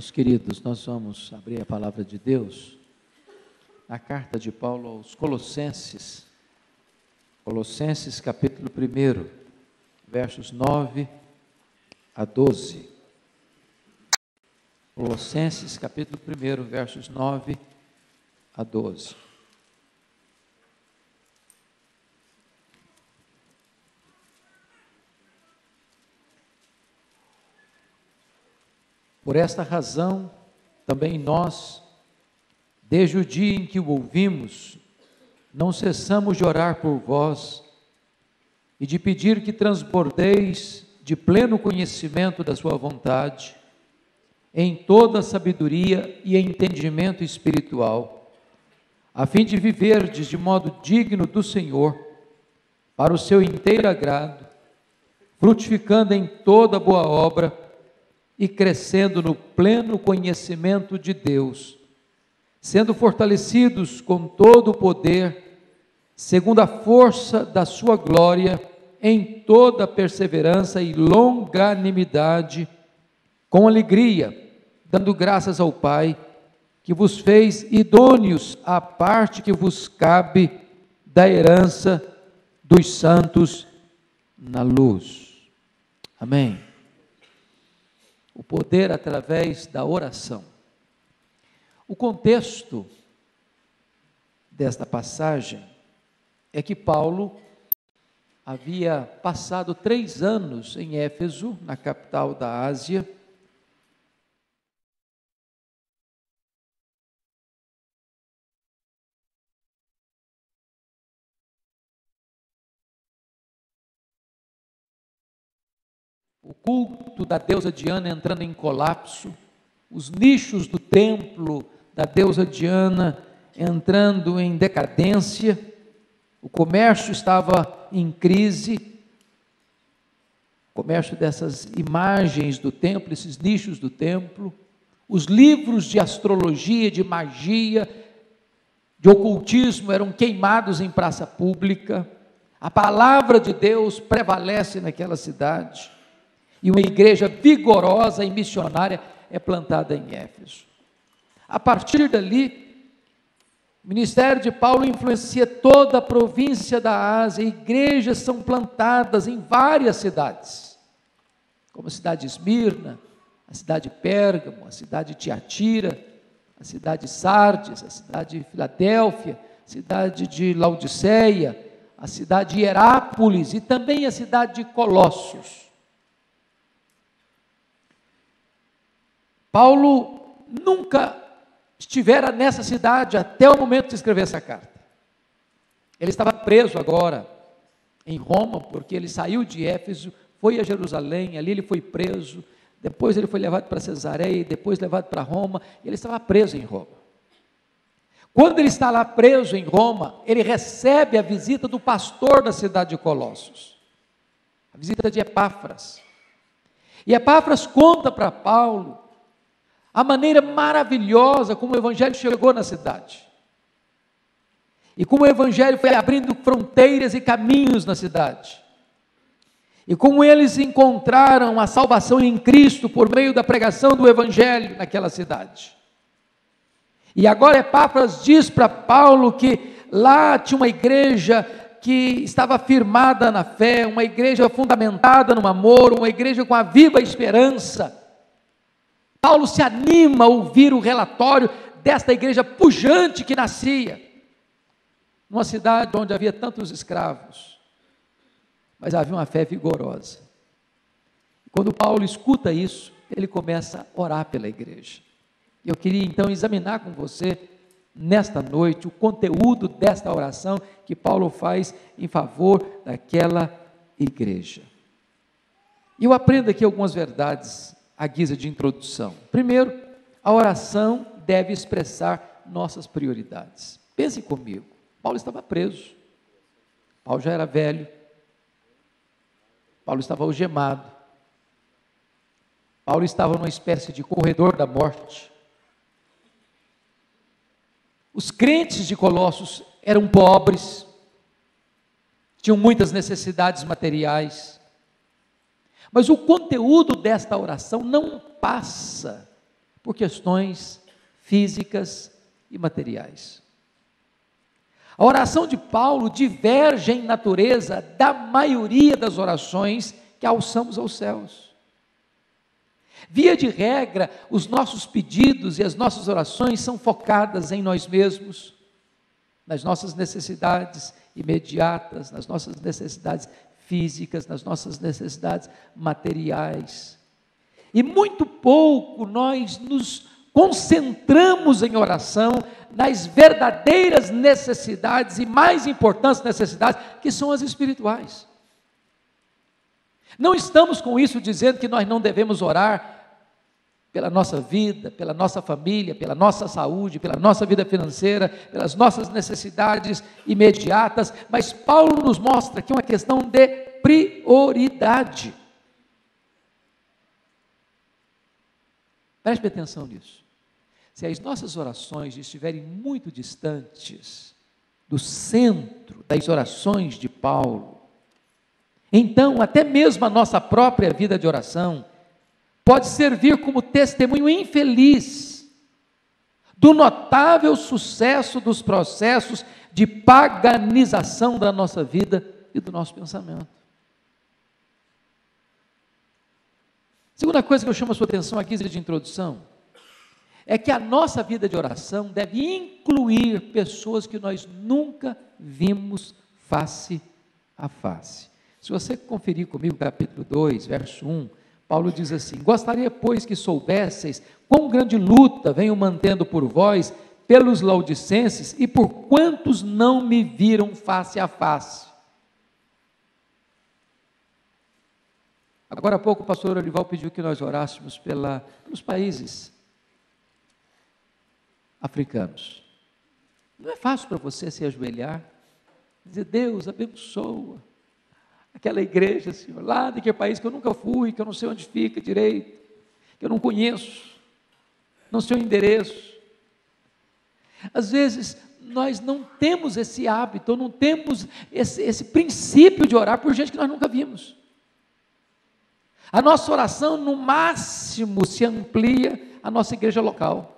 Meus queridos, nós vamos abrir a palavra de Deus na carta de Paulo aos Colossenses, Colossenses capítulo 1, versos 9 a 12. Colossenses capítulo 1, versos 9 a 12. Por esta razão, também nós, desde o dia em que o ouvimos, não cessamos de orar por vós e de pedir que transbordeis de pleno conhecimento da sua vontade, em toda sabedoria e entendimento espiritual, a fim de viverdes de modo digno do Senhor, para o seu inteiro agrado, frutificando em toda boa obra e crescendo no pleno conhecimento de Deus, sendo fortalecidos com todo o poder, segundo a força da sua glória, em toda perseverança e longanimidade, com alegria, dando graças ao Pai, que vos fez idôneos à parte que vos cabe da herança dos santos na luz. Amém. O poder através da oração. O contexto desta passagem é que Paulo havia passado 3 anos em Éfeso, na capital da Ásia, o culto da deusa Diana entrando em colapso, os nichos do templo da deusa Diana entrando em decadência, o comércio estava em crise, o comércio dessas imagens do templo, esses nichos do templo, os livros de astrologia, de magia, de ocultismo eram queimados em praça pública, a palavra de Deus prevalece naquela cidade, e uma igreja vigorosa e missionária é plantada em Éfeso. A partir dali, o ministério de Paulo influencia toda a província da Ásia, igrejas são plantadas em várias cidades, como a cidade de Esmirna, a cidade de Pérgamo, a cidade de Tiatira, a cidade de Sardes, a cidade de Filadélfia, a cidade de Laodiceia, a cidade de Hierápolis e também a cidade de Colossos. Paulo nunca estivera nessa cidade até o momento de escrever essa carta. Ele estava preso agora em Roma, porque ele saiu de Éfeso, foi a Jerusalém, ali ele foi preso, depois ele foi levado para Cesareia, depois levado para Roma, ele estava preso em Roma. Quando ele está lá preso em Roma, ele recebe a visita do pastor da cidade de Colossos, a visita de Epáfras. E Epáfras conta para Paulo a maneira maravilhosa como o Evangelho chegou na cidade. E como o Evangelho foi abrindo fronteiras e caminhos na cidade. E como eles encontraram a salvação em Cristo por meio da pregação do Evangelho naquela cidade. E agora Epáfras diz para Paulo que lá tinha uma igreja que estava firmada na fé, uma igreja fundamentada no amor, uma igreja com a viva esperança. Paulo se anima a ouvir o relatório desta igreja pujante que nascia, numa cidade onde havia tantos escravos, mas havia uma fé vigorosa. Quando Paulo escuta isso, ele começa a orar pela igreja. Eu queria então examinar com você, nesta noite, o conteúdo desta oração que Paulo faz em favor daquela igreja. E eu aprendo aqui algumas verdades à guisa de introdução. Primeiro, a oração deve expressar nossas prioridades. Pense comigo, Paulo estava preso, Paulo já era velho, Paulo estava algemado, Paulo estava numa espécie de corredor da morte. Os crentes de Colossos eram pobres, tinham muitas necessidades materiais, mas o conteúdo desta oração não passa por questões físicas e materiais. A oração de Paulo diverge em natureza da maioria das orações que alçamos aos céus. Via de regra, os nossos pedidos e as nossas orações são focadas em nós mesmos, nas nossas necessidades imediatas, nas nossas necessidades físicas, nas nossas necessidades materiais. E muito pouco nós nos concentramos em oração nas verdadeiras necessidades e mais importantes necessidades, que são as espirituais. Não estamos com isso dizendo que nós não devemos orar pela nossa vida, pela nossa família, pela nossa saúde, pela nossa vida financeira, pelas nossas necessidades imediatas, mas Paulo nos mostra que é uma questão de prioridade. Preste atenção nisso. Se as nossas orações estiverem muito distantes do centro das orações de Paulo, então até mesmo a nossa própria vida de oração pode servir como testemunho infeliz do notável sucesso dos processos de paganização da nossa vida e do nosso pensamento. Segunda coisa que eu chamo a sua atenção aqui de introdução, é que a nossa vida de oração deve incluir pessoas que nós nunca vimos face a face. Se você conferir comigo o capítulo 2, verso 1, Paulo diz assim: gostaria, pois, que soubesseis quão grande luta venho mantendo por vós, pelos laodicenses, e por quantos não me viram face a face. Agora há pouco o pastor Olival pediu que nós orássemos pelos países africanos. Não é fácil para você se ajoelhar, dizer: Deus abençoa aquela igreja, Senhor, lá daquele país que eu nunca fui, que eu não sei onde fica direito, que eu não conheço, não sei o endereço. Às vezes nós não temos esse hábito, não temos esse princípio de orar por gente que nós nunca vimos. A nossa oração, no máximo, se amplia à nossa igreja local.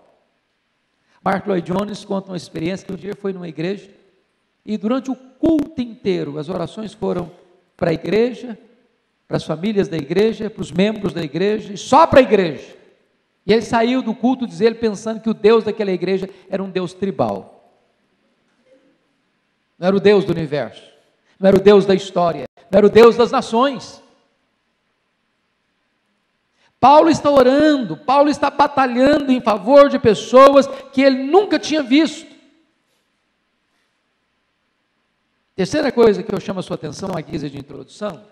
Mark Lloyd Jones conta uma experiência que um dia foi numa igreja e durante o culto inteiro as orações foram para a igreja, para as famílias da igreja, para os membros da igreja e só para a igreja. E ele saiu do culto, diz ele, pensando que o Deus daquela igreja era um Deus tribal. Não era o Deus do universo, não era o Deus da história, não era o Deus das nações. Paulo está orando, Paulo está batalhando em favor de pessoas que ele nunca tinha visto. Terceira coisa que eu chamo a sua atenção, à guisa de introdução,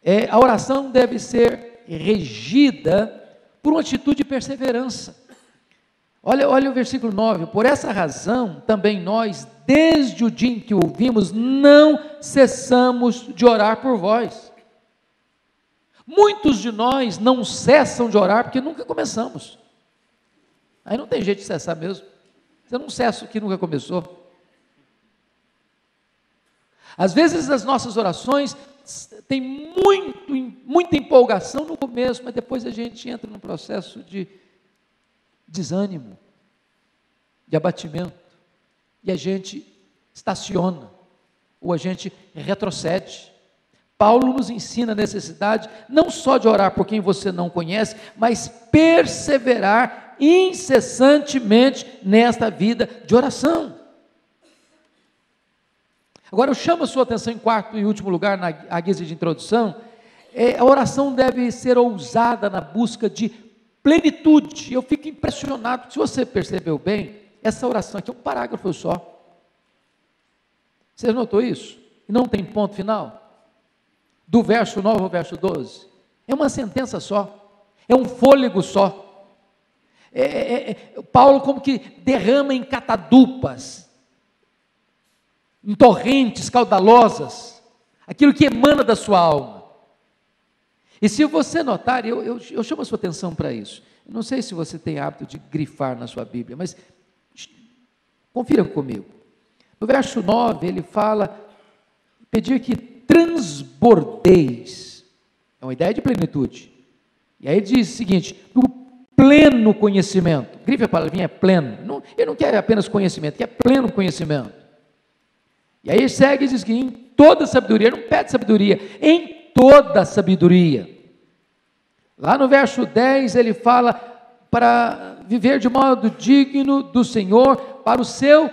é a oração deve ser regida por uma atitude de perseverança. Olha o versículo 9: por essa razão também nós, desde o dia em que ouvimos, não cessamos de orar por vós. Muitos de nós não cessam de orar porque nunca começamos. Aí não tem jeito de cessar mesmo. Você não cessa o que nunca começou. Às vezes as nossas orações têm muita empolgação no começo, mas depois a gente entra num processo de desânimo, de abatimento, e a gente estaciona, ou a gente retrocede. Paulo nos ensina a necessidade não só de orar por quem você não conhece, mas perseverar incessantemente nesta vida de oração. Agora eu chamo a sua atenção em quarto e último lugar, na guisa de introdução, a oração deve ser ousada na busca de plenitude. Eu fico impressionado, se você percebeu bem, essa oração aqui é um parágrafo só. Você notou isso? E não tem ponto final? Do verso 9 ao verso 12, é uma sentença só, é um fôlego só. Paulo como que derrama em catadupas, em torrentes caudalosas, aquilo que emana da sua alma. E se você notar, eu chamo a sua atenção para isso. Eu não sei se você tem hábito de grifar na sua Bíblia, mas confira comigo. No verso 9 ele fala, pedir que transbordeis, é uma ideia de plenitude, e aí ele diz o seguinte: pleno conhecimento. Grife a palavrinha pleno. Não, ele não quer apenas conhecimento, quer pleno conhecimento. E aí segue e diz que em toda sabedoria, não pede sabedoria, em toda sabedoria. Lá no verso 10 ele fala para viver de modo digno do Senhor, para o seu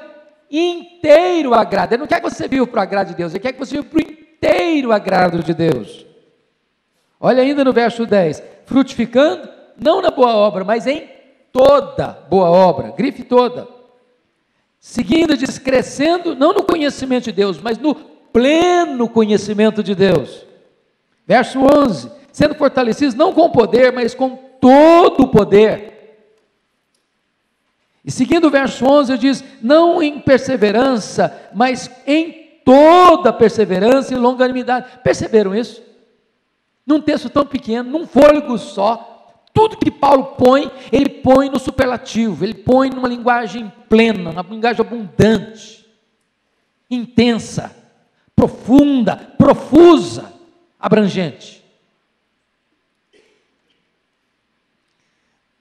inteiro agrado. Ele não quer que você viva para o agrado de Deus, ele quer que você viva para o inteiro agrado de Deus. Olha ainda no verso 10, frutificando, não na boa obra, mas em toda boa obra, grife toda. Seguindo, diz, crescendo, não no conhecimento de Deus, mas no pleno conhecimento de Deus. Verso 11, sendo fortalecidos, não com poder, mas com todo o poder. E seguindo o verso 11, diz, não em perseverança, mas em toda perseverança e longanimidade. Perceberam isso? Num texto tão pequeno, num fôlego só, tudo que Paulo põe, ele põe no superlativo, ele põe numa linguagem plena, uma linguagem abundante, intensa, profunda, profusa, abrangente.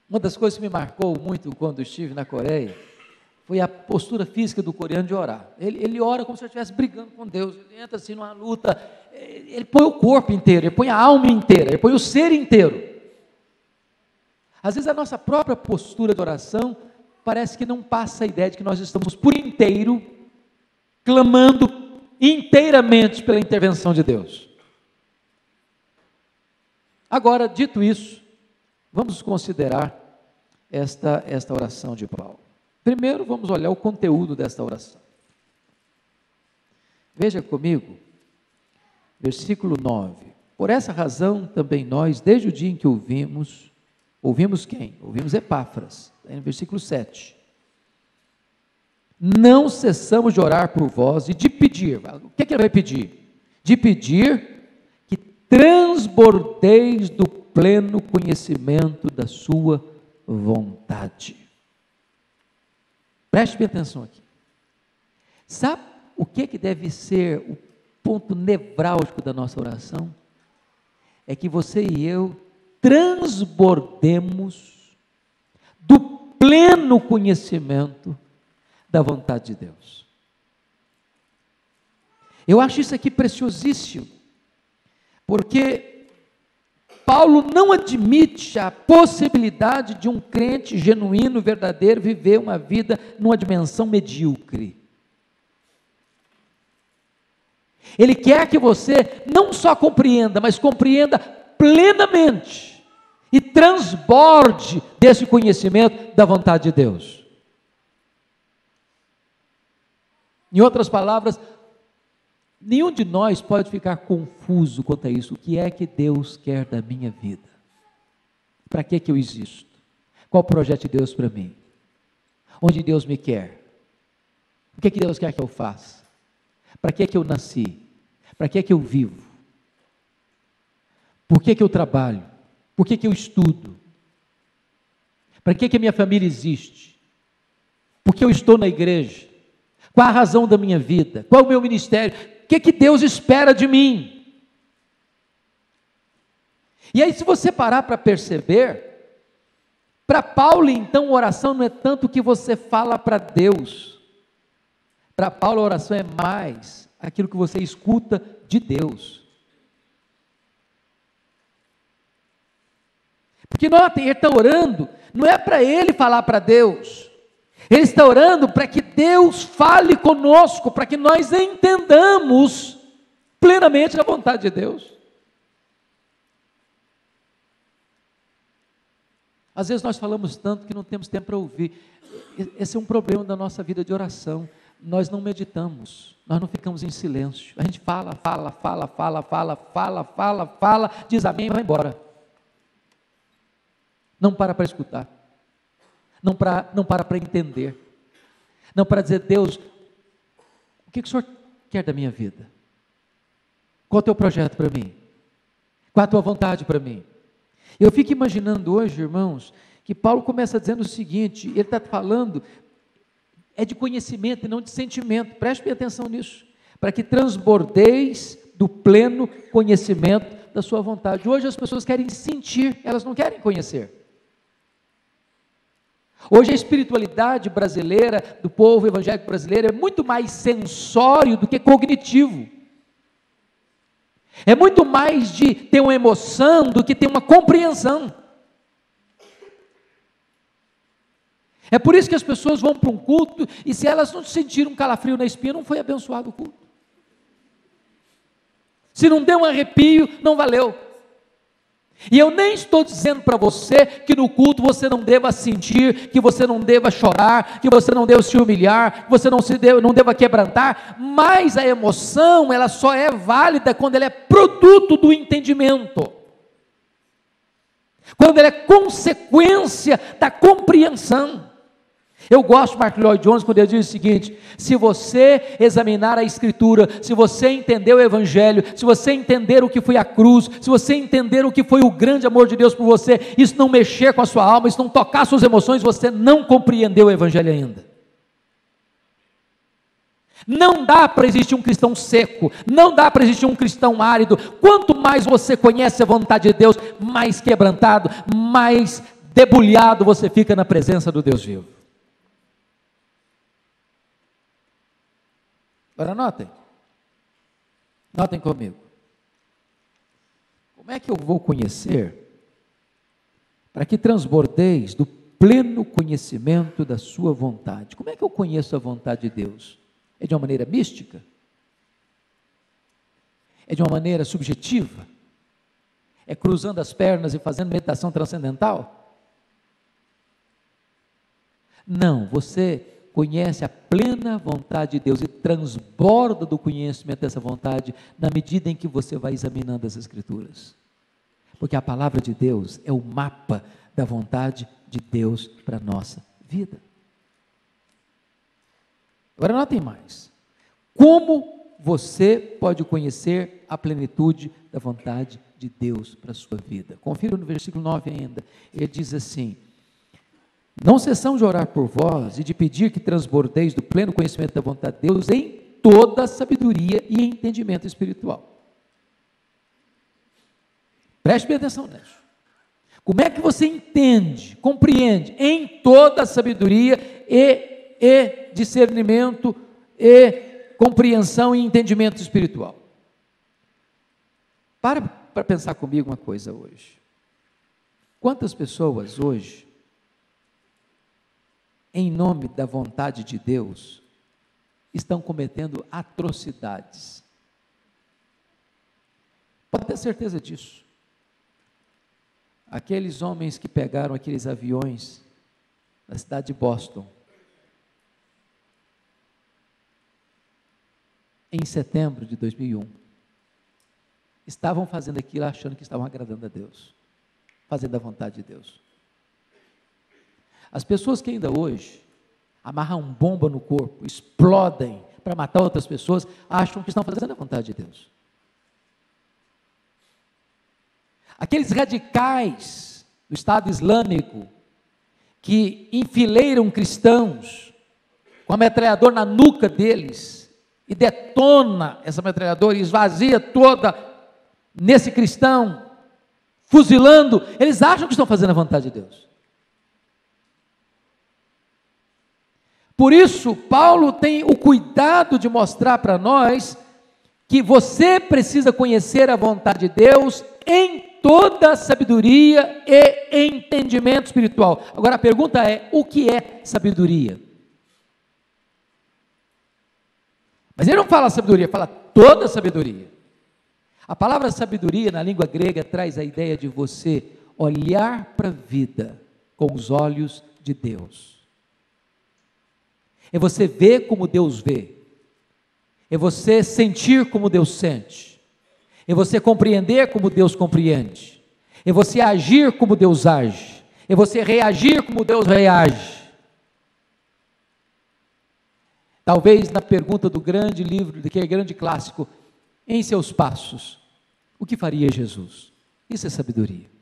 Uma das coisas que me marcou muito quando estive na Coreia, foi a postura física do coreano de orar. Ele ora como se ele estivesse brigando com Deus, ele entra assim numa luta, ele põe o corpo inteiro, ele põe a alma inteira, ele põe o ser inteiro. Às vezes a nossa própria postura de oração parece que não passa a ideia de que nós estamos por inteiro clamando inteiramente pela intervenção de Deus. Agora, dito isso, vamos considerar esta oração de Paulo. Primeiro, vamos olhar o conteúdo desta oração. Veja comigo, versículo 9. Por essa razão também nós, desde o dia em que ouvimos quem? Ouvimos Epáfras, no versículo 7. Não cessamos de orar por vós e de pedir. O que ele vai pedir? De pedir que transbordeis do pleno conhecimento da sua vontade. Preste bem atenção aqui. Sabe o que deve ser o ponto nevrálgico da nossa oração? É que você e eu transbordemos do pleno conhecimento da vontade de Deus. Eu acho isso aqui preciosíssimo, porque Paulo não admite a possibilidade de um crente genuíno, verdadeiro, viver uma vida numa dimensão medíocre. Ele quer que você não só compreenda, mas compreenda plenamente e transborde desse conhecimento da vontade de Deus. Em outras palavras, nenhum de nós pode ficar confuso quanto a isso. O que é que Deus quer da minha vida? Para que eu existo? Qual o projeto de Deus para mim? Onde Deus me quer? O que Deus quer que eu faça? Para que eu nasci? Para que eu vivo? Por que eu trabalho? Por que eu estudo? Para que a minha família existe? Por que eu estou na igreja? Qual a razão da minha vida? Qual é o meu ministério? O que Deus espera de mim? E aí, se você parar para perceber, para Paulo, então, a oração não é tanto o que você fala para Deus. Para Paulo, a oração é mais aquilo que você escuta de Deus. Porque nota, ele está orando, não é para ele falar para Deus, ele está orando para que Deus fale conosco, para que nós entendamos plenamente a vontade de Deus. Às vezes nós falamos tanto que não temos tempo para ouvir. Esse é um problema da nossa vida de oração. Nós não meditamos, nós não ficamos em silêncio. A gente fala, diz amém e vai embora. Não para escutar, não para entender, não para dizer, Deus, o que o Senhor quer da minha vida? Qual é o teu projeto para mim? Qual é a tua vontade para mim? Eu fico imaginando hoje, irmãos, que Paulo começa dizendo o seguinte, ele está falando, é de conhecimento e não de sentimento, preste bem atenção nisso, para que transbordeis do pleno conhecimento da sua vontade. Hoje as pessoas querem sentir, elas não querem conhecer. Hoje a espiritualidade brasileira, do povo evangélico brasileiro, é muito mais sensório do que cognitivo. É muito mais de ter uma emoção do que ter uma compreensão. É por isso que as pessoas vão para um culto e se elas não sentiram um calafrio na espinha, não foi abençoado o culto. Se não deu um arrepio, não valeu. E eu nem estou dizendo para você que no culto você não deva sentir, que você não deva chorar, que você não deva se humilhar, que você não deva quebrantar, mas a emoção, ela só é válida quando ela é produto do entendimento, quando ela é consequência da compreensão. Eu gosto de Mark Lloyd Jones quando ele diz o seguinte: se você examinar a Escritura, se você entender o Evangelho, se você entender o que foi a cruz, se você entender o que foi o grande amor de Deus por você, isso não mexer com a sua alma, isso não tocar suas emoções, você não compreendeu o Evangelho ainda. Não dá para existir um cristão seco, não dá para existir um cristão árido. Quanto mais você conhece a vontade de Deus, mais quebrantado, mais debulhado você fica na presença do Deus vivo. Agora notem comigo, como é que eu vou conhecer, para que transbordeis do pleno conhecimento da sua vontade? Como é que eu conheço a vontade de Deus? É de uma maneira mística? É de uma maneira subjetiva? É cruzando as pernas e fazendo meditação transcendental? Não, você conhece a plena vontade de Deus e transborda do conhecimento dessa vontade na medida em que você vai examinando as Escrituras, porque a palavra de Deus é o mapa da vontade de Deus para a nossa vida. Agora notem mais, como você pode conhecer a plenitude da vontade de Deus para a sua vida? Confira no versículo 9 ainda, ele diz assim: não cessamos de orar por vós e de pedir que transbordeis do pleno conhecimento da vontade de Deus em toda a sabedoria e entendimento espiritual. Preste bem atenção nisso. Como é que você entende, compreende em toda a sabedoria e discernimento e compreensão e entendimento espiritual? Para pensar comigo uma coisa hoje. Quantas pessoas hoje, em nome da vontade de Deus, estão cometendo atrocidades? Pode ter certeza disso. Aqueles homens que pegaram aqueles aviões na cidade de Boston, em setembro de 2001, estavam fazendo aquilo achando que estavam agradando a Deus, fazendo a vontade de Deus. As pessoas que ainda hoje amarram bomba no corpo, explodem para matar outras pessoas, acham que estão fazendo a vontade de Deus. Aqueles radicais do Estado Islâmico que enfileiram cristãos com a metralhadora na nuca deles e detona essa metralhadora e esvazia toda nesse cristão, fuzilando, eles acham que estão fazendo a vontade de Deus. Por isso, Paulo tem o cuidado de mostrar para nós que você precisa conhecer a vontade de Deus em toda a sabedoria e entendimento espiritual. Agora a pergunta é: o que é sabedoria? Mas ele não fala sabedoria, fala toda a sabedoria. A palavra sabedoria na língua grega traz a ideia de você olhar para a vida com os olhos de Deus. É você ver como Deus vê, é você sentir como Deus sente, é você compreender como Deus compreende, é você agir como Deus age, é você reagir como Deus reage. Talvez na pergunta do grande livro, daquele grande clássico, em seus passos, o que faria Jesus? Isso é sabedoria.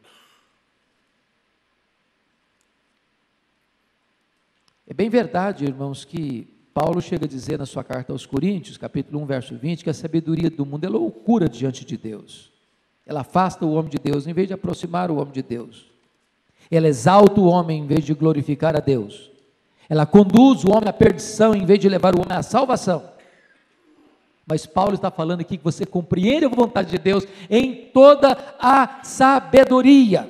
É bem verdade, irmãos, que Paulo chega a dizer na sua carta aos Coríntios, capítulo 1, verso 20, que a sabedoria do mundo é loucura diante de Deus. Ela afasta o homem de Deus, em vez de aproximar o homem de Deus. Ela exalta o homem em vez de glorificar a Deus. Ela conduz o homem à perdição em vez de levar o homem à salvação. Mas Paulo está falando aqui que você compreende a vontade de Deus em toda a sabedoria.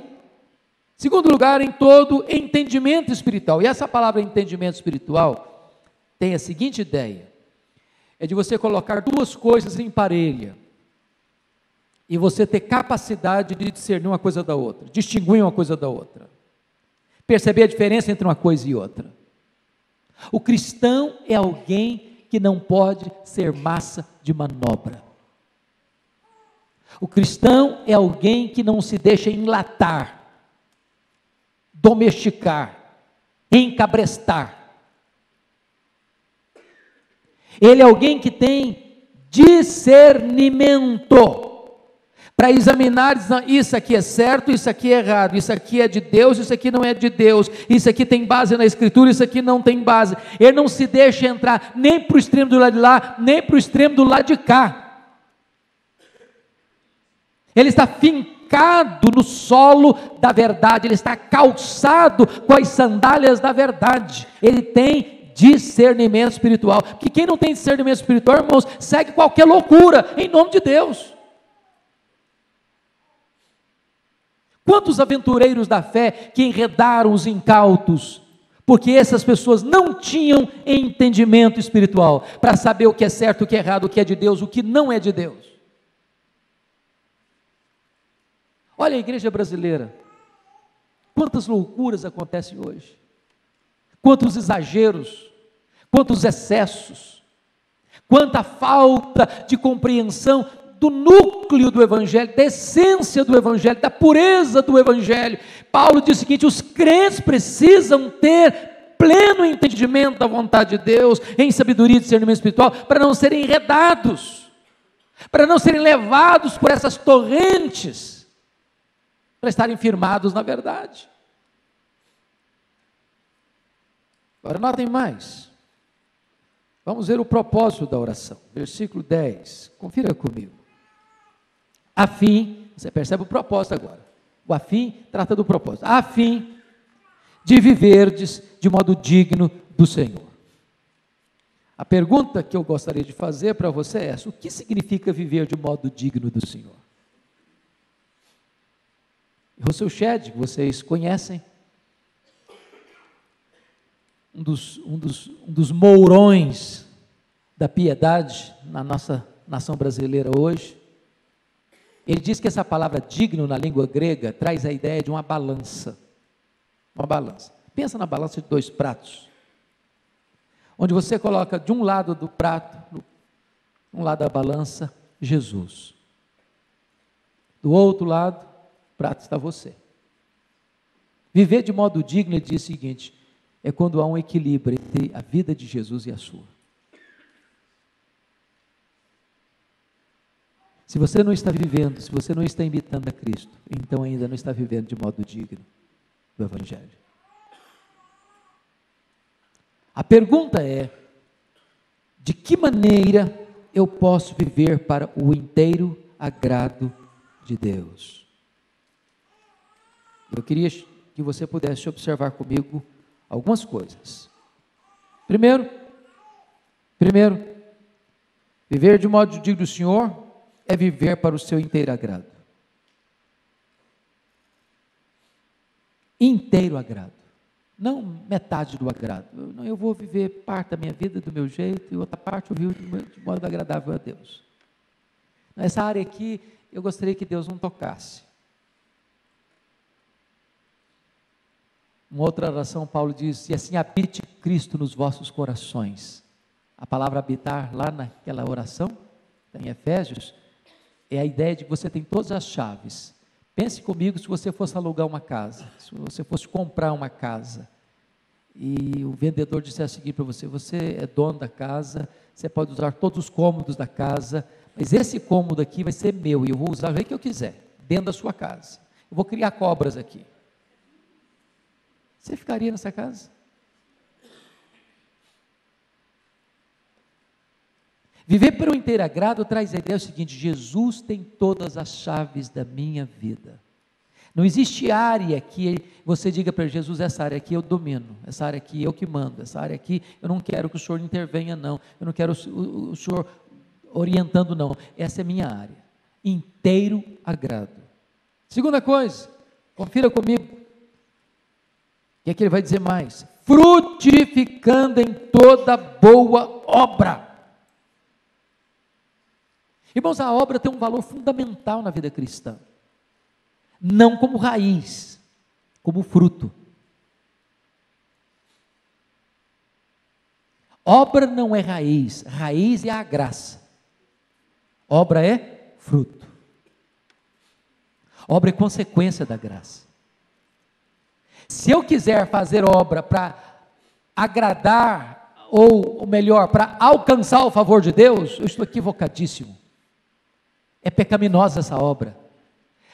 Segundo lugar, em todo entendimento espiritual. E essa palavra entendimento espiritual tem a seguinte ideia: é de você colocar duas coisas em parelha e você ter capacidade de discernir uma coisa da outra, distinguir uma coisa da outra, perceber a diferença entre uma coisa e outra. O cristão é alguém que não pode ser massa de manobra. O cristão é alguém que não se deixa enlatar, domesticar, encabrestar. Ele é alguém que tem discernimento para examinar, isso aqui é certo, isso aqui é errado, isso aqui é de Deus, isso aqui não é de Deus, isso aqui tem base na Escritura, isso aqui não tem base. Ele não se deixa entrar nem para o extremo do lado de lá, nem para o extremo do lado de cá. Ele está fincado no solo da verdade, ele está calçado com as sandálias da verdade. Ele tem discernimento espiritual, porque quem não tem discernimento espiritual, irmãos, segue qualquer loucura, em nome de Deus. Quantos aventureiros da fé que enredaram os incautos, porque essas pessoas não tinham entendimento espiritual, para saber o que é certo, o que é errado, o que é de Deus, o que não é de Deus. Olha a igreja brasileira, quantas loucuras acontecem hoje, quantos exageros, quantos excessos, quanta falta de compreensão do núcleo do Evangelho, da essência do Evangelho, da pureza do Evangelho. Paulo diz o seguinte: os crentes precisam ter pleno entendimento da vontade de Deus, em sabedoria e discernimento espiritual, para não serem enredados, para não serem levados por essas torrentes, para estarem firmados na verdade. Agora notem mais, vamos ver o propósito da oração, versículo 10, confira comigo. A fim, você percebe o propósito agora, o a fim trata do propósito, a fim de viverdes de modo digno do Senhor. A pergunta que eu gostaria de fazer para você é essa: o que significa viver de modo digno do Senhor? Rousseau Shedd, que vocês conhecem, um dos mourões da piedade na nossa nação brasileira hoje, ele diz que essa palavra digno na língua grega traz a ideia de uma balança. Uma balança. Pensa na balança de dois pratos, onde você coloca de um lado do prato, um lado da balança, Jesus. Do outro lado, do prato está você. Viver de modo digno, ele diz o seguinte: é quando há um equilíbrio entre a vida de Jesus e a sua. Se você não está vivendo, se você não está imitando a Cristo, então ainda não está vivendo de modo digno do Evangelho. A pergunta é: de que maneira eu posso viver para o inteiro agrado de Deus? Eu queria que você pudesse observar comigo algumas coisas. Primeiro, viver de modo digno do Senhor é viver para o seu inteiro agrado. Inteiro agrado. Não metade do agrado. Eu vou viver parte da minha vida do meu jeito e outra parte eu vivo de modo agradável a Deus. Nessa área aqui, eu gostaria que Deus não tocasse. Uma outra oração, Paulo diz: e assim habite Cristo nos vossos corações. A palavra habitar, lá naquela oração, em Efésios, é a ideia de que você tem todas as chaves. Pense comigo, se você fosse alugar uma casa, se você fosse comprar uma casa, e o vendedor dissesse o seguinte para você: você é dono da casa, você pode usar todos os cômodos da casa, mas esse cômodo aqui vai ser meu, e eu vou usar o jeito que eu quiser, dentro da sua casa. Eu vou criar cobras aqui. Você ficaria nessa casa? Viver pelo inteiro agrado traz a ideia seguinte: Jesus tem todas as chaves da minha vida. Não existe área que você diga para Jesus: essa área aqui eu domino, essa área aqui eu que mando, essa área aqui eu não quero que o Senhor intervenha não, eu não quero o Senhor orientando não, essa é minha área, inteiro agrado. Segunda coisa, confira comigo, o que é que ele vai dizer mais? Frutificando em toda boa obra. Irmãos, a obra tem um valor fundamental na vida cristã, não como raiz, como fruto. Obra não é raiz, raiz é a graça, obra é fruto, obra é consequência da graça. Se eu quiser fazer obra para agradar, ou melhor, para alcançar o favor de Deus, eu estou equivocadíssimo, é pecaminosa essa obra,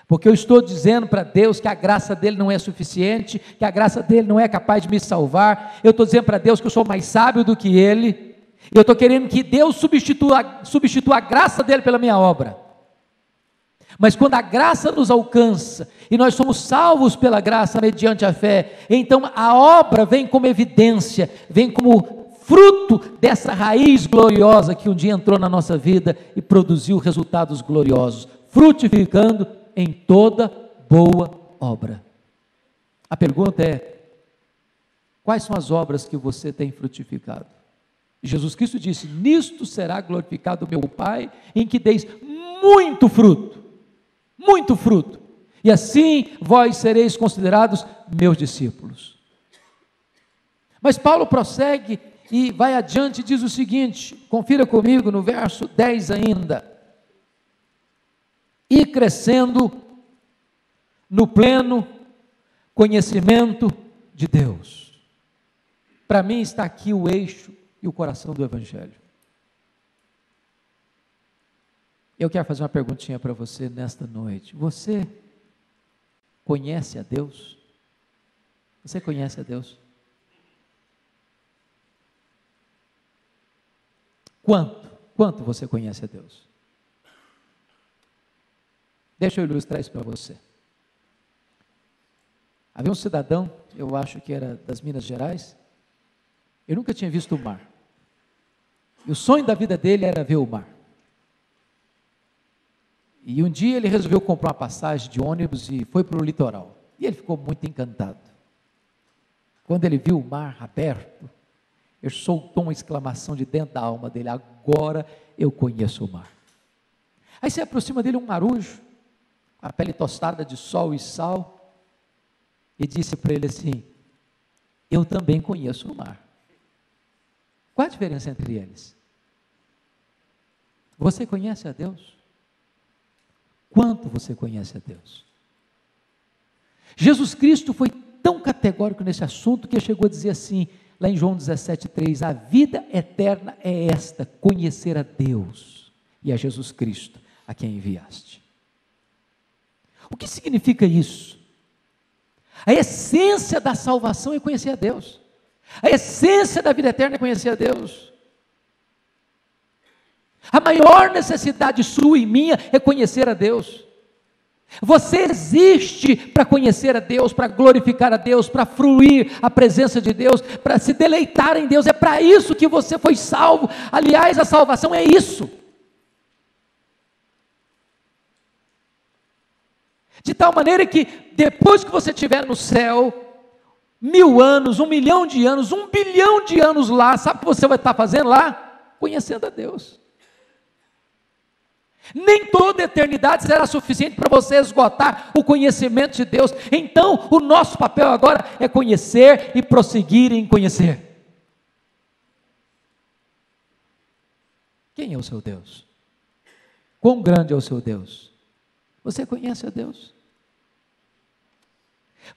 porque eu estou dizendo para Deus que a graça dele não é suficiente, que a graça dele não é capaz de me salvar, eu estou dizendo para Deus que eu sou mais sábio do que ele, eu estou querendo que Deus substitua a graça dele pela minha obra. Mas quando a graça nos alcança, e nós somos salvos pela graça mediante a fé, então a obra vem como evidência, vem como fruto dessa raiz gloriosa que um dia entrou na nossa vida e produziu resultados gloriosos, frutificando em toda boa obra. A pergunta é: quais são as obras que você tem frutificado? Jesus Cristo disse: nisto será glorificado o meu Pai, em que deis muito fruto, e assim vós sereis considerados meus discípulos. Mas Paulo prossegue e vai adiante e diz o seguinte, confira comigo no verso 10 ainda: e crescendo no pleno conhecimento de Deus. Para mim está aqui o eixo e o coração do Evangelho. Eu quero fazer uma perguntinha para você nesta noite. Você conhece a Deus? Você conhece a Deus? Quanto você conhece a Deus? Deixa eu ilustrar isso para você. Havia um cidadão, eu acho que era das Minas Gerais, eu nunca tinha visto o mar. E o sonho da vida dele era ver o mar. E um dia ele resolveu comprar uma passagem de ônibus e foi para o litoral. E ele ficou muito encantado. Quando ele viu o mar aberto, ele soltou uma exclamação de dentro da alma dele: agora eu conheço o mar. Aí se aproxima dele um marujo, a pele tostada de sol e sal, e disse para ele assim: eu também conheço o mar. Qual a diferença entre eles? Você conhece a Deus? Quanto você conhece a Deus? Jesus Cristo foi tão categórico nesse assunto que chegou a dizer assim, lá em João 17,3, a vida eterna é esta, conhecer a Deus e a Jesus Cristo, a quem enviaste. O que significa isso? A essência da salvação é conhecer a Deus, a essência da vida eterna é conhecer a Deus. A maior necessidade sua e minha é conhecer a Deus. Você existe para conhecer a Deus, para glorificar a Deus, para fruir a presença de Deus, para se deleitar em Deus. É para isso que você foi salvo. Aliás, a salvação é isso. De tal maneira que depois que você estiver no céu, 1000 anos, 1 milhão de anos, 1 bilhão de anos lá, sabe o que você vai estar fazendo lá? Conhecendo a Deus. Nem toda eternidade será suficiente para você esgotar o conhecimento de Deus. Então, o nosso papel agora é conhecer e prosseguir em conhecer. Quem é o seu Deus? Quão grande é o seu Deus? Você conhece a Deus?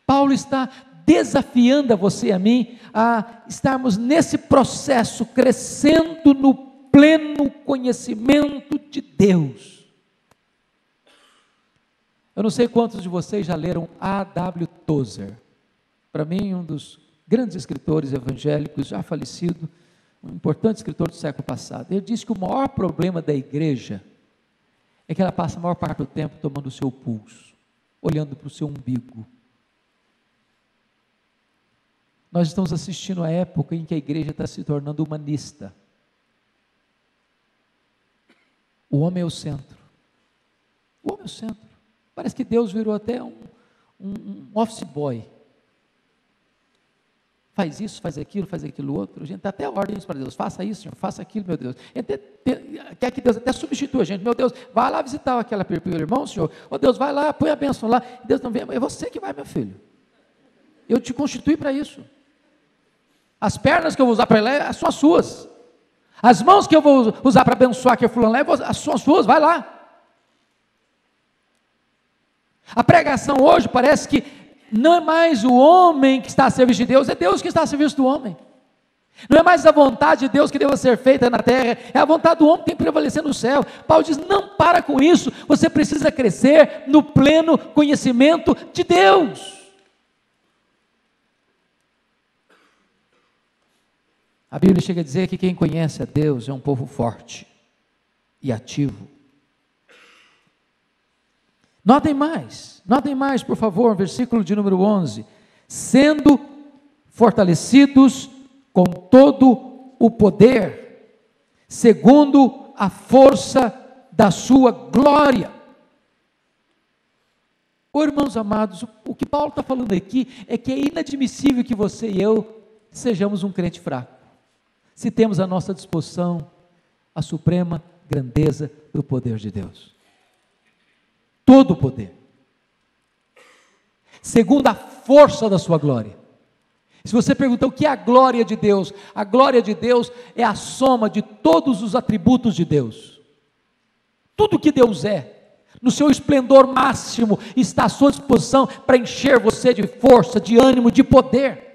Paulo está desafiando a você e a mim a estarmos nesse processo, crescendo no pleno conhecimento de Deus. Eu não sei quantos de vocês já leram A.W. Tozer. Para mim, um dos grandes escritores evangélicos, já falecido, um importante escritor do século passado. Ele disse que o maior problema da igreja é que ela passa a maior parte do tempo tomando o seu pulso. olhando para o seu umbigo. Nós estamos assistindo a época em que a igreja está se tornando humanista. O homem é o centro. O homem é o centro. Parece que Deus virou até um office boy. Faz isso, faz aquilo outro. A gente dá até ordens para Deus. Faça isso, Senhor, faça aquilo, meu Deus. Quer que Deus até substitua a gente. Meu Deus, vai lá visitar aquele irmão, Senhor. Ô Deus, vai lá, põe a bênção lá. Deus não vem, é você que vai, meu filho. Eu te constituí para isso. As pernas que eu vou usar para lá são as suas. As mãos que eu vou usar para abençoar que fulano lá são as suas, vai lá. A pregação hoje parece que não é mais o homem que está a serviço de Deus, é Deus que está a serviço do homem. Não é mais a vontade de Deus que deva ser feita na terra, é a vontade do homem que tem que prevalecer no céu. Paulo diz, não para com isso, você precisa crescer no pleno conhecimento de Deus. A Bíblia chega a dizer que quem conhece a Deus é um povo forte e ativo. Notem mais, por favor, versículo de número 11. Sendo fortalecidos com todo o poder, segundo a força da sua glória. Irmãos amados, o que Paulo está falando aqui é que é inadmissível que você e eu sejamos um crente fraco, se temos à nossa disposição a suprema grandeza do poder de Deus. Todo o poder, segundo a força da sua glória. Se você perguntar o que é a glória de Deus é a soma de todos os atributos de Deus. Tudo que Deus é, no seu esplendor máximo, está à sua disposição para encher você de força, de ânimo, de poder.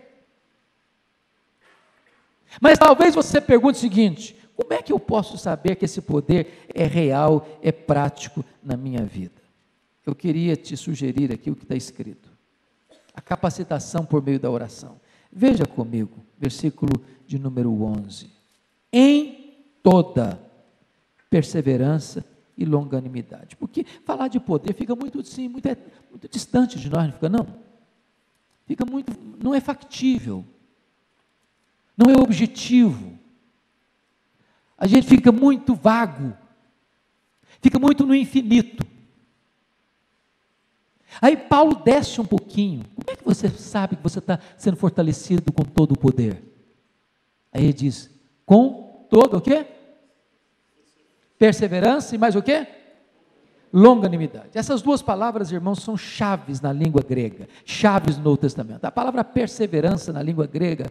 Mas talvez você pergunte o seguinte: como é que eu posso saber que esse poder é real, é prático na minha vida? Eu queria te sugerir aqui o que está escrito. A capacitação por meio da oração. Veja comigo, versículo de número 11. Em toda perseverança e longanimidade. Porque falar de poder fica muito distante de nós, não fica não? Não é factível. Não é objetivo. A gente fica muito vago. Fica muito no infinito. Aí Paulo desce um pouquinho. Como é que você sabe que você está sendo fortalecido com todo o poder? Aí ele diz, com todo o quê? Perseverança e mais o quê? Longanimidade. Essas duas palavras, irmãos, são chaves na língua grega, chaves no Novo Testamento. A palavra perseverança na língua grega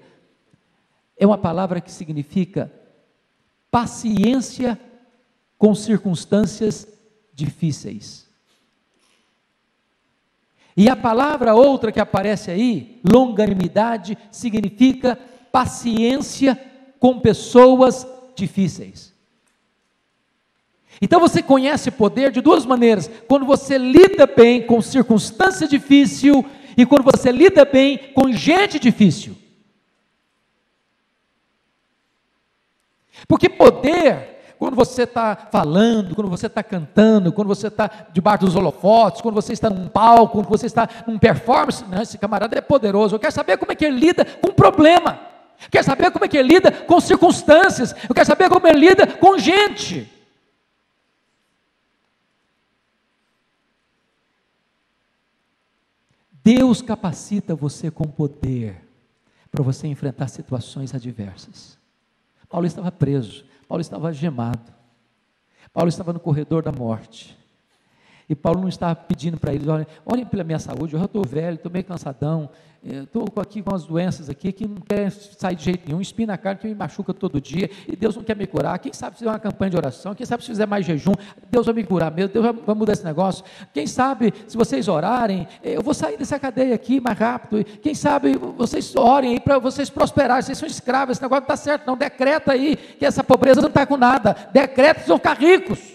é uma palavra que significa paciência com circunstâncias difíceis. E a palavra outra que aparece aí, longanimidade, significa paciência com pessoas difíceis. Então você conhece poder de duas maneiras: quando você lida bem com circunstância difícil e quando você lida bem com gente difícil. Porque poder, quando você está falando, quando você está cantando, quando você está debaixo dos holofotes, quando você está num palco, quando você está num performance, não, esse camarada é poderoso. Eu quero saber como é que ele lida com problema, eu quero saber como é que ele lida com circunstâncias, eu quero saber como ele lida com gente. Deus capacita você com poder para você enfrentar situações adversas. Paulo estava preso, Paulo estava algemado, Paulo estava no corredor da morte, e Paulo não estava pedindo para eles, olhem pela minha saúde, eu já estou velho, estou meio cansadão, estou aqui com as doenças aqui, que não quer sair de jeito nenhum, espinho na carne que me machuca todo dia, e Deus não quer me curar. Quem sabe se fizer uma campanha de oração, quem sabe se fizer mais jejum, Deus vai me curar mesmo, Deus vai mudar esse negócio. Quem sabe se vocês orarem, eu vou sair dessa cadeia aqui mais rápido, quem sabe vocês orem aí para vocês prosperarem, vocês são escravos, esse negócio não está certo não, decreta aí que essa pobreza não está com nada, decreta que vão ficar ricos.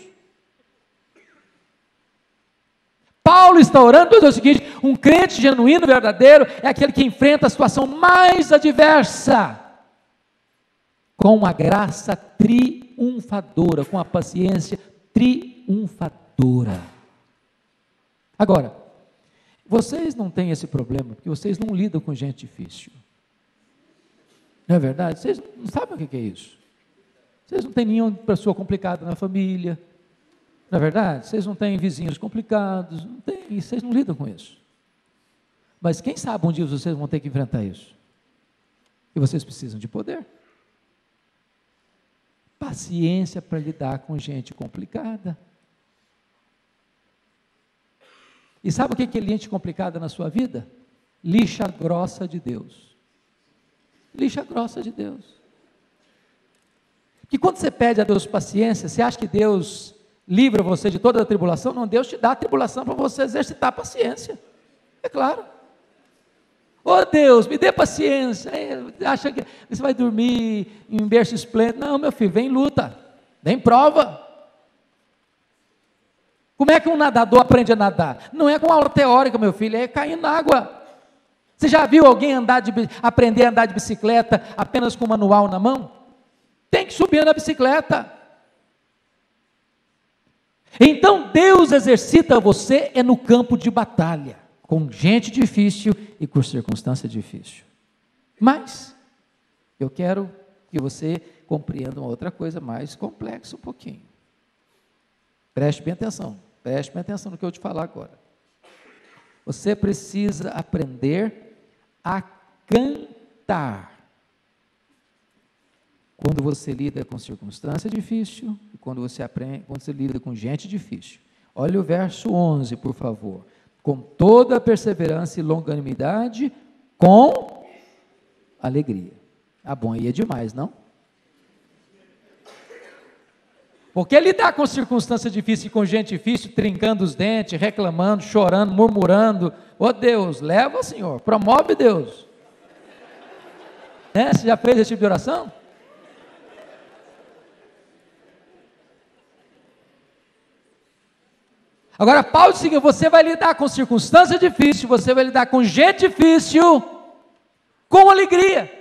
Paulo está orando para dizer o seguinte: um crente genuíno, verdadeiro, é aquele que enfrenta a situação mais adversa com a graça triunfadora, com a paciência triunfadora. Agora, Vocês não têm esse problema, porque vocês não lidam com gente difícil. Não é verdade? Vocês não sabem o que é isso. Vocês não têm nenhuma pessoa complicada na família. Não é verdade? Vocês não têm vizinhos complicados. Não tem, vocês não lidam com isso. Mas quem sabe um dia vocês vão ter que enfrentar isso. E vocês precisam de poder. Paciência para lidar com gente complicada. E sabe o que é gente complicada na sua vida? Lixa grossa de Deus. Lixa grossa de Deus. Que quando você pede a Deus paciência, você acha que Deus livra você de toda a tribulação? Não, Deus te dá a tribulação para você exercitar a paciência. É claro. Oh Deus, me dê paciência. Acha que você vai dormir em berço esplêndido? Não, meu filho, vem luta, vem prova. Como é que um nadador aprende a nadar? Não é com aula teórica, meu filho, é caindo na água. Você já viu alguém aprender a andar de bicicleta apenas com o manual na mão? Tem que subir na bicicleta. Então Deus exercita você no campo de batalha, com gente difícil e com circunstância difícil. Mas eu quero que você compreenda uma outra coisa mais complexa um pouquinho. Preste bem atenção no que eu te falar agora. Você precisa aprender a cantar. Quando você lida com circunstância difícil, e quando você lida com gente difícil. Olha o verso 11, por favor. Com toda perseverança e longanimidade, com alegria. Ah, bom, aí é demais, não? Porque lidar com circunstância difícil e com gente difícil, trincando os dentes, reclamando, chorando, murmurando, oh Deus, leva, Senhor, promove, Deus. Você já fez esse tipo de oração? Agora, Paulo diz que você vai lidar com circunstância difícil, você vai lidar com gente difícil, com alegria.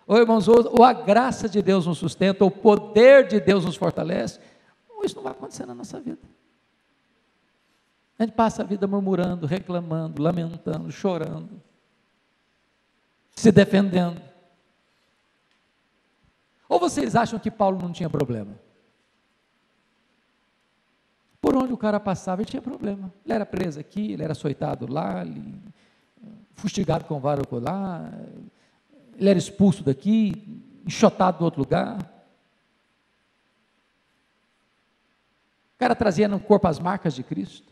Ô irmãos, ou a graça de Deus nos sustenta, ou o poder de Deus nos fortalece, ou isso não vai acontecer na nossa vida. A gente passa a vida murmurando, reclamando, lamentando, chorando, se defendendo. Ou vocês acham que Paulo não tinha problema? Por onde o cara passava, ele tinha problema. Ele era preso aqui, ele era açoitado lá, fustigado com vara lá, ele era expulso daqui, enxotado do outro lugar. O cara trazia no corpo as marcas de Cristo.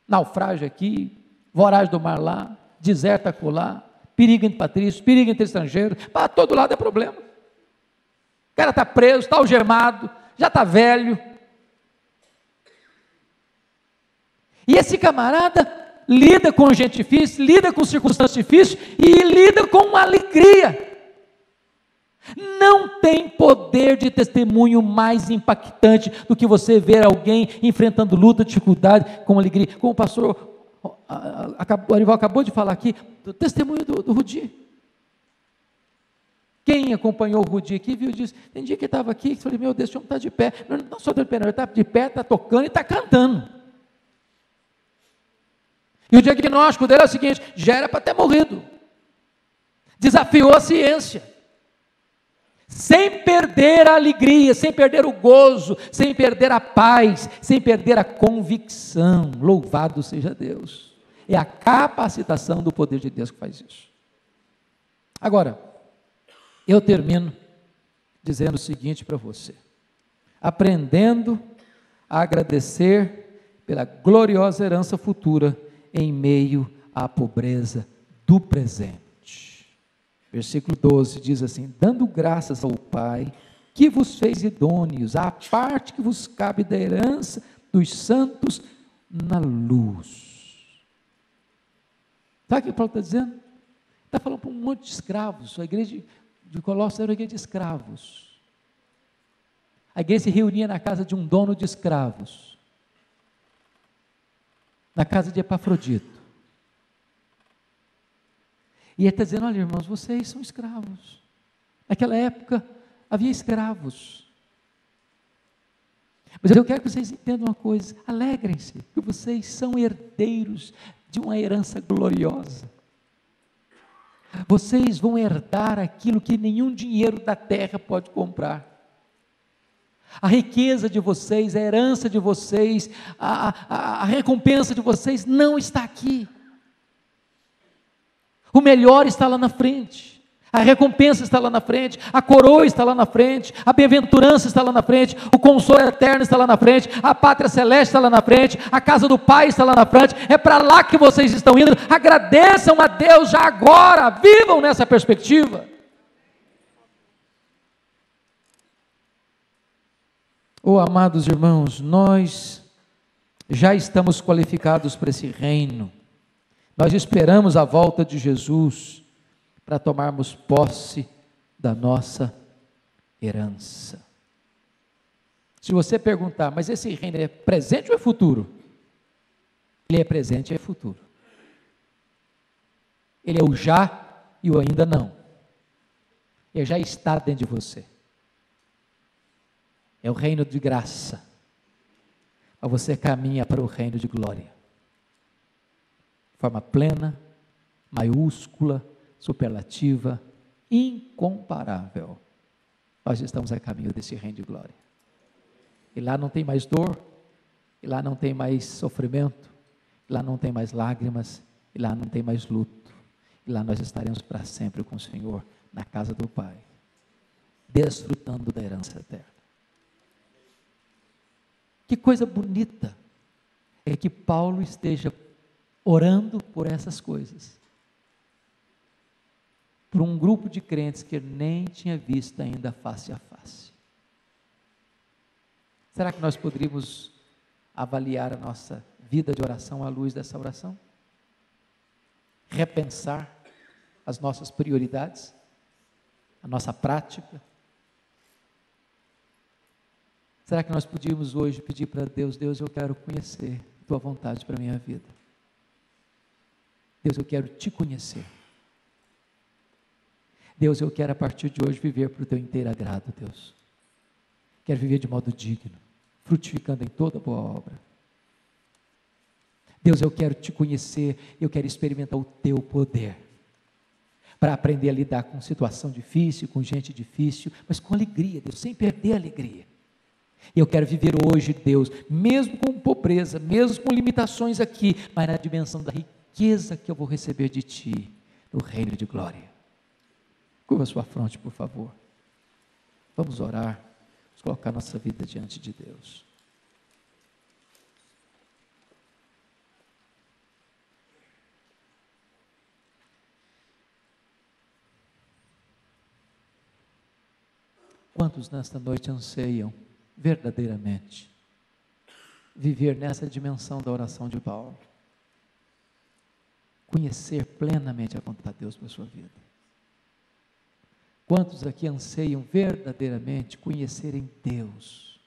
Naufrágio aqui, voragem do mar lá, deserto acolá, perigo entre patrícios, perigo entre estrangeiros, para todo lado é problema. O cara está preso, está algemado, já está velho. E esse camarada lida com gente difícil, lida com circunstâncias difíceis e lida com alegria. Não tem poder de testemunho mais impactante do que você ver alguém enfrentando luta, dificuldade, com alegria. Como o pastor Arival acabou de falar aqui, do testemunho do Rudi. Quem acompanhou o Rudi aqui, viu disso. Tem dia que ele estava aqui, eu falei, meu Deus, esse homem está de pé. Não só de pé, não, ele está de pé, está tocando e está cantando. E o diagnóstico dele é o seguinte: já era para ter morrido. Desafiou a ciência. Sem perder a alegria, sem perder o gozo, sem perder a paz, sem perder a convicção. Louvado seja Deus. É a capacitação do poder de Deus que faz isso. Agora, eu termino dizendo o seguinte para você: aprendendo a agradecer pela gloriosa herança futura em meio à pobreza do presente. Versículo 12 diz assim: dando graças ao Pai, que vos fez idôneos, à parte que vos cabe da herança dos santos na luz. Sabe o que Paulo está dizendo? Está falando para um monte de escravos. A igreja de Colossos era uma igreja de escravos. A igreja se reunia na casa de um dono de escravos, na casa de Epafrodito. E ele está dizendo: olha, irmãos, vocês são escravos. Naquela época havia escravos. Mas eu quero que vocês entendam uma coisa: alegrem-se, que vocês são herdeiros de uma herança gloriosa. Vocês vão herdar aquilo que nenhum dinheiro da terra pode comprar. A riqueza de vocês, a herança de vocês, a recompensa de vocês não está aqui. O melhor está lá na frente. A recompensa está lá na frente, a coroa está lá na frente, a bem-aventurança está lá na frente, o consolo eterno está lá na frente, a pátria celeste está lá na frente, a casa do Pai está lá na frente. É para lá que vocês estão indo. Agradeçam a Deus já agora, vivam nessa perspectiva. Oh, amados irmãos, nós já estamos qualificados para esse reino. Nós esperamos a volta de Jesus para tomarmos posse da nossa herança. Se você perguntar, mas esse reino é presente ou é futuro? Ele é presente e é futuro. Ele é o já e o ainda não. Ele já está dentro de você. É o reino de graça. Mas você caminha para o reino de glória. De forma plena, maiúscula, superlativa, incomparável. Nós estamos a caminho desse reino de glória. E lá não tem mais dor, e lá não tem mais sofrimento, e lá não tem mais lágrimas, e lá não tem mais luto. E lá nós estaremos para sempre com o Senhor, na casa do Pai, desfrutando da herança eterna. Que coisa bonita é que Paulo esteja orando por essas coisas, por um grupo de crentes que ele nem tinha visto ainda face a face. Será que nós poderíamos avaliar a nossa vida de oração à luz dessa oração? Repensar as nossas prioridades, a nossa prática? Será que nós podíamos hoje pedir para Deus: Deus, eu quero conhecer tua vontade para a minha vida. Deus, eu quero te conhecer. Deus, eu quero a partir de hoje viver para o teu inteiro agrado, Deus. Quero viver de modo digno, frutificando em toda boa obra. Deus, eu quero te conhecer, eu quero experimentar o teu poder, para aprender a lidar com situação difícil, com gente difícil, mas com alegria, Deus, sem perder a alegria. Eu quero viver hoje, Deus, mesmo com pobreza, mesmo com limitações aqui, mas na dimensão da riqueza que eu vou receber de Ti, no reino de glória. Curva a sua fronte, por favor. Vamos orar, vamos colocar nossa vida diante de Deus. Quantos nesta noite anseiam verdadeiramente viver nessa dimensão da oração de Paulo? Conhecer plenamente a vontade de Deus para a sua vida. Quantos aqui anseiam verdadeiramente conhecerem Deus?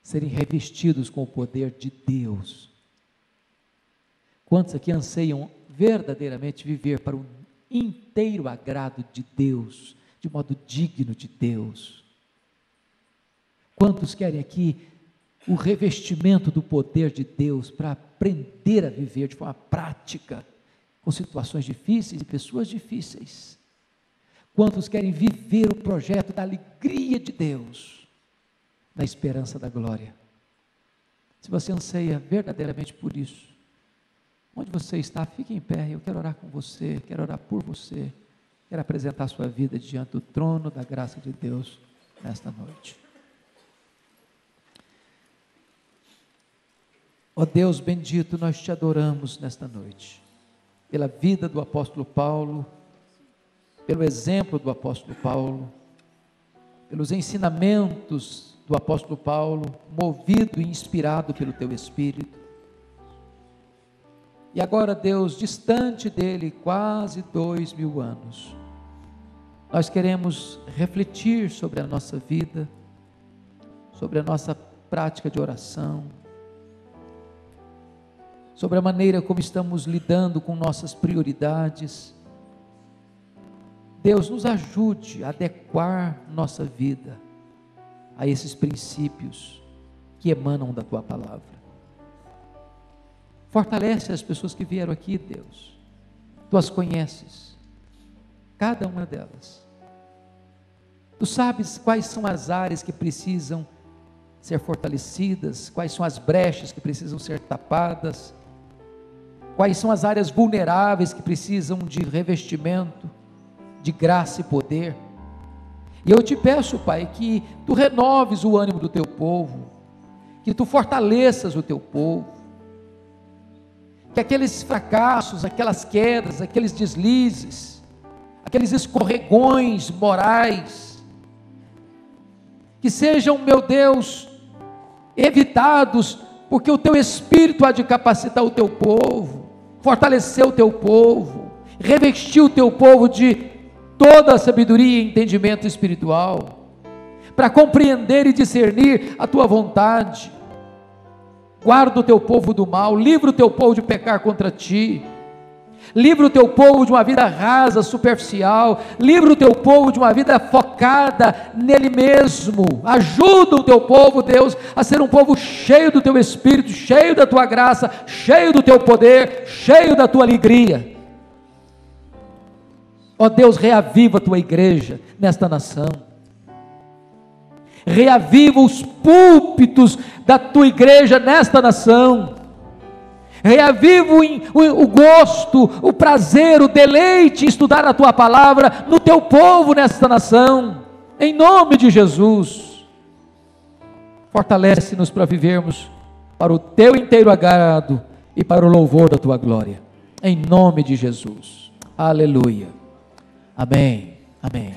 Serem revestidos com o poder de Deus? Quantos aqui anseiam verdadeiramente viver para o inteiro agrado de Deus, de modo digno de Deus? Quantos querem aqui o revestimento do poder de Deus para aprender a viver de forma prática, com situações difíceis e pessoas difíceis? Quantos querem viver o projeto da alegria de Deus, na esperança da glória? Se você anseia verdadeiramente por isso, onde você está, fique em pé. Eu quero orar com você, quero orar por você, quero apresentar a sua vida diante do trono da graça de Deus nesta noite. Ó Deus bendito, nós te adoramos nesta noite, pela vida do apóstolo Paulo, pelo exemplo do apóstolo Paulo, pelos ensinamentos do apóstolo Paulo, movido e inspirado pelo teu Espírito. E agora, Deus, distante dele quase 2000 anos, nós queremos refletir sobre a nossa vida, sobre a nossa prática de oração, sobre a maneira como estamos lidando com nossas prioridades. Deus, nos ajude a adequar nossa vida a esses princípios que emanam da tua palavra. Fortalece as pessoas que vieram aqui, Deus. Tu as conheces, cada uma delas. Tu sabes quais são as áreas que precisam ser fortalecidas, quais são as brechas que precisam ser tapadas, quais são as áreas vulneráveis que precisam de revestimento, de graça e poder. E eu te peço, Pai, que tu renoves o ânimo do teu povo, que tu fortaleças o teu povo, que aqueles fracassos, aquelas quedas, aqueles deslizes, aqueles escorregões morais, que sejam, meu Deus, evitados, porque o teu Espírito há de capacitar o teu povo, fortalecer o teu povo, revestir o teu povo de toda a sabedoria e entendimento espiritual, para compreender e discernir a tua vontade. Guarda o teu povo do mal, livra o teu povo de pecar contra ti, livra o teu povo de uma vida rasa, superficial, livra o teu povo de uma vida focada nele mesmo. Ajuda o teu povo, Deus, a ser um povo cheio do teu Espírito, cheio da tua graça, cheio do teu poder, cheio da tua alegria. Ó Deus, reaviva a tua igreja nesta nação, reaviva os púlpitos da tua igreja nesta nação, reaviva o gosto, o prazer, o deleite em estudar a tua palavra no teu povo nesta nação, em nome de Jesus. Fortalece-nos para vivermos para o teu inteiro agrado e para o louvor da tua glória, em nome de Jesus. Aleluia. Amém. Amém.